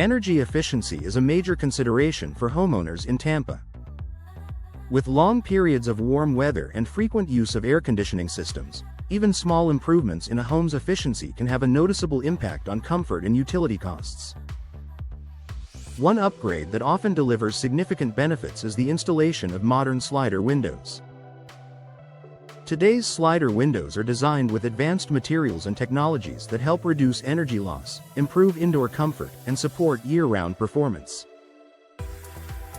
Energy efficiency is a major consideration for homeowners in Tampa. With long periods of warm weather and frequent use of air conditioning systems, even small improvements in a home's efficiency can have a noticeable impact on comfort and utility costs. One upgrade that often delivers significant benefits is the installation of modern slider windows. Today's slider windows are designed with advanced materials and technologies that help reduce energy loss, improve indoor comfort, and support year-round performance.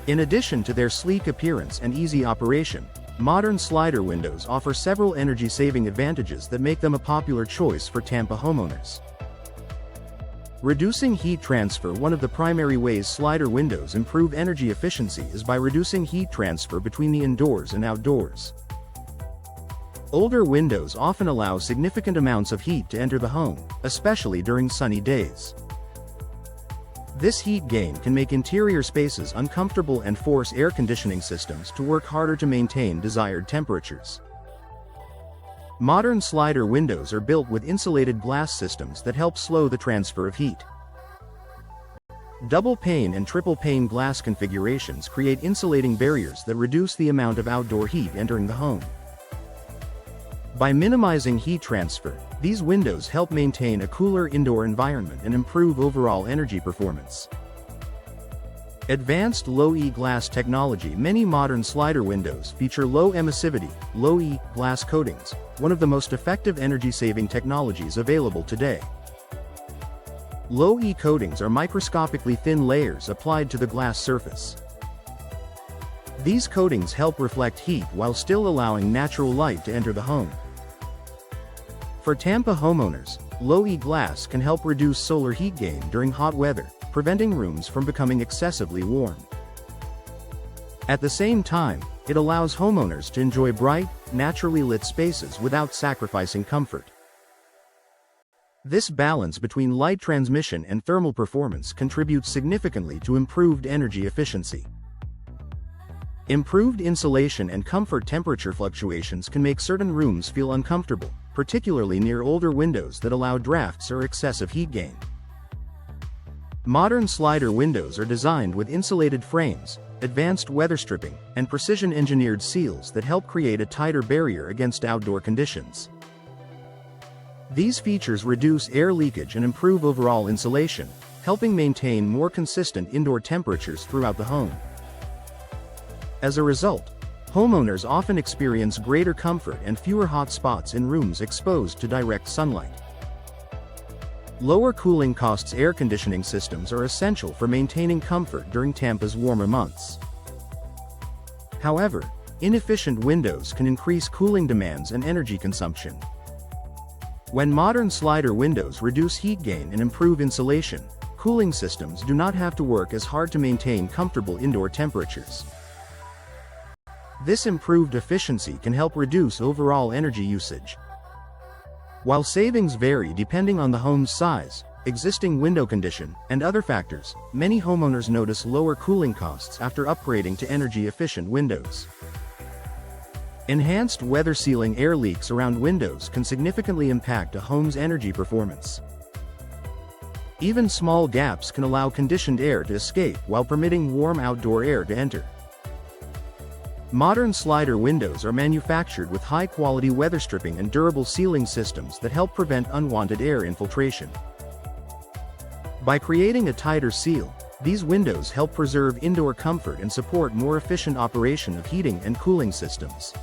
In addition to their sleek appearance and easy operation, modern slider windows offer several energy-saving advantages that make them a popular choice for Tampa homeowners. Reducing heat transfer. One of the primary ways slider windows improve energy efficiency is by reducing heat transfer between the indoors and outdoors. Older windows often allow significant amounts of heat to enter the home, especially during sunny days. This heat gain can make interior spaces uncomfortable and force air conditioning systems to work harder to maintain desired temperatures. Modern slider windows are built with insulated glass systems that help slow the transfer of heat. Double pane and triple pane glass configurations create insulating barriers that reduce the amount of outdoor heat entering the home. By minimizing heat transfer, these windows help maintain a cooler indoor environment and improve overall energy performance. Advanced low-E glass technology. Many modern slider windows feature low emissivity, low-E glass coatings, one of the most effective energy-saving technologies available today. Low-E coatings are microscopically thin layers applied to the glass surface. These coatings help reflect heat while still allowing natural light to enter the home. For Tampa homeowners, low-E glass can help reduce solar heat gain during hot weather, preventing rooms from becoming excessively warm. At the same time, it allows homeowners to enjoy bright, naturally lit spaces without sacrificing comfort. This balance between light transmission and thermal performance contributes significantly to improved energy efficiency. Improved insulation and comfort. Temperature fluctuations can make certain rooms feel uncomfortable, particularly near older windows that allow drafts or excessive heat gain. Modern slider windows are designed with insulated frames, advanced weather stripping, and precision-engineered seals that help create a tighter barrier against outdoor conditions. These features reduce air leakage and improve overall insulation, helping maintain more consistent indoor temperatures throughout the home. As a result, homeowners often experience greater comfort and fewer hot spots in rooms exposed to direct sunlight. Lower cooling costs. Air conditioning systems are essential for maintaining comfort during Tampa's warmer months. However, inefficient windows can increase cooling demands and energy consumption. When modern slider windows reduce heat gain and improve insulation, cooling systems do not have to work as hard to maintain comfortable indoor temperatures. This improved efficiency can help reduce overall energy usage. While savings vary depending on the home's size, existing window condition, and other factors, many homeowners notice lower cooling costs after upgrading to energy-efficient windows. Enhanced weather sealing. Air leaks around windows can significantly impact a home's energy performance. Even small gaps can allow conditioned air to escape while permitting warm outdoor air to enter. Modern slider windows are manufactured with high-quality weather stripping and durable sealing systems that help prevent unwanted air infiltration. By creating a tighter seal, these windows help preserve indoor comfort and support more efficient operation of heating and cooling systems.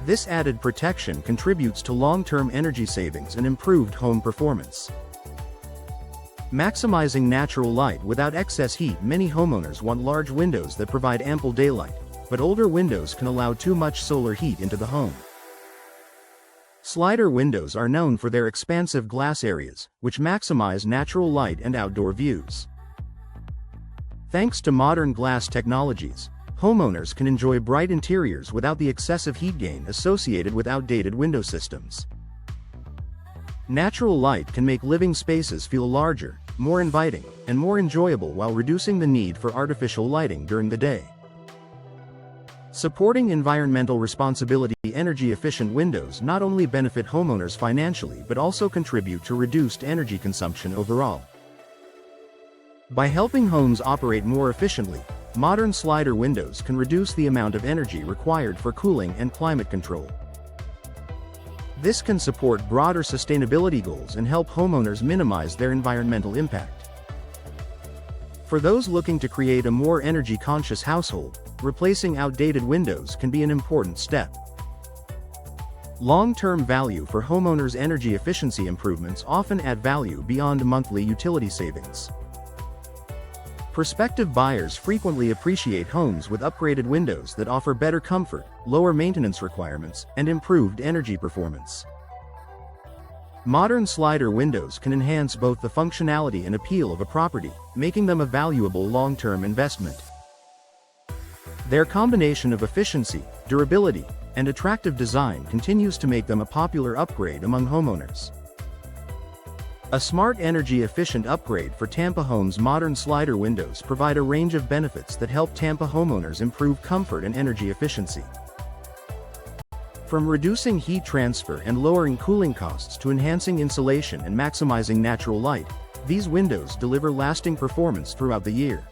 This added protection contributes to long-term energy savings and improved home performance. Maximizing natural light without excess heat. Many homeowners want large windows that provide ample daylight, but older windows can allow too much solar heat into the home. Slider windows are known for their expansive glass areas, which maximize natural light and outdoor views. Thanks to modern glass technologies, homeowners can enjoy bright interiors without the excessive heat gain associated with outdated window systems. Natural light can make living spaces feel larger, more inviting, and more enjoyable while reducing the need for artificial lighting during the day. Supporting environmental responsibility. Energy-efficient windows not only benefit homeowners financially but also contribute to reduced energy consumption overall. By helping homes operate more efficiently, modern slider windows can reduce the amount of energy required for cooling and climate control. This can support broader sustainability goals and help homeowners minimize their environmental impact. For those looking to create a more energy-conscious household, replacing outdated windows can be an important step. Long-term value for homeowners' energy efficiency improvements often add value beyond monthly utility savings. Prospective buyers frequently appreciate homes with upgraded windows that offer better comfort, lower maintenance requirements, and improved energy performance. Modern slider windows can enhance both the functionality and appeal of a property, making them a valuable long-term investment. Their combination of efficiency, durability, and attractive design continues to make them a popular upgrade among homeowners. A smart energy-efficient upgrade for Tampa Homes' modern slider windows provide a range of benefits that help Tampa homeowners improve comfort and energy efficiency. From reducing heat transfer and lowering cooling costs to enhancing insulation and maximizing natural light, these windows deliver lasting performance throughout the year.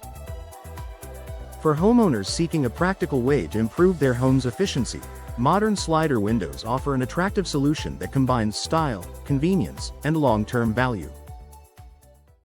For homeowners seeking a practical way to improve their home's efficiency, modern slider windows offer an attractive solution that combines style, convenience, and long-term value.